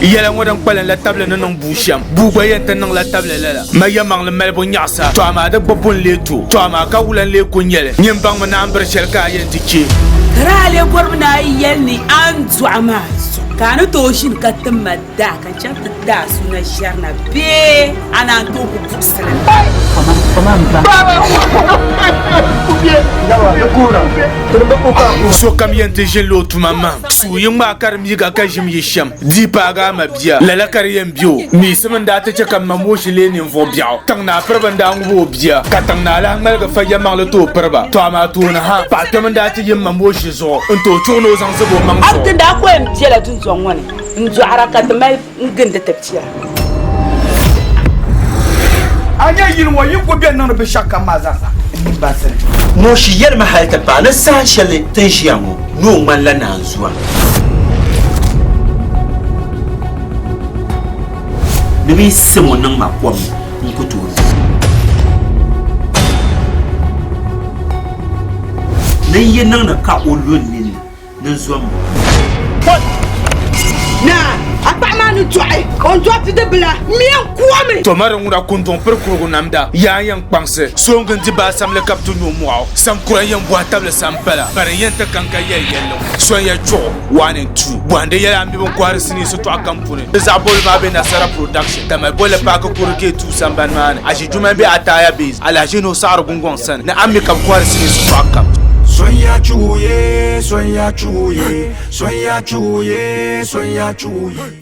yɛla ŋɔ din kpalim la tabili ni niŋ buu shɛm buu gba yɛn ti niŋ la tabili lala ma yɛmaŋli malibu nyaɣasa to amaa di gba pun lee to amaa ka wulan lee ku nyɛli nyɛ baŋmi naan biri shɛli ka a yɛn ti chee raale bɔrimi na ayi yɛli ni an dɔɣi maa ka a ni tooshin ka ti ma daa ka chɛŋ ti daa suna ʒɛrina bee a naan tooi ku buɣusili sokam yɛn ti ʒini lo tuma mam suu yi ŋmaa ka di miiga ka ʒim yi shɛm dii paaga ma bia lala ka di yɛn bio miisimi n daa ti chɛ ka ma mooshi lee ninvuɣu biɛɣu tiŋ naa piriba n daa ŋubi o bia ka tiŋ naa lahi ŋmaligi fa yɛmaŋli ti o piriba to amaa tooni ha paɣa kpɛm n daa ti yim ma mooshi zuɣu n too chuɣu ni o zaŋ zabi o maŋ zuɣu abdi daa ko n piɛla dunzɔŋ ŋɔ ni n dɔɣara ka ti mali n gindi ti piɛla a nyɛ yili ŋɔ yi ko bɛ niŋdi bi shak kam maa zaasa mooshi yɛlimi hali ti paɣa ni saha shɛli tin ʒiya ŋɔ ni o ŋmanila naanzuwa ni bi sim o niŋ ma kom n ku tooni ni yi niŋdi ka o lo nini ni zɔmmi a paɣa maa ni dɔɣi o dɔɣi ti bila miya kuwami to mari ŋuna kuntɔŋ piri kurigu namda yaa yɛn kpaŋsi soongi n di baasamli ka bi tu nuu mɔɣu sankura yɛn bɔhi tabili sampala bari yɛn ti kanka yɛliyɛlli sɔn yɛ chuɣu 1 and 2 bɔhindi yɛla an bi bin kɔhiri sinii sitɔɣu kam puni di zaɣ boli maa bɛ nasara production ka mali boli paaki kurike tu sambani maa ni a ʒi juma bɛ ataya base ala ʒi ni o saɣari gungoŋ sani ni an mi ka bi kɔhiri sinii sitɔɣu kam Soya chuye, soya chuye, soya chuye, soya chuye.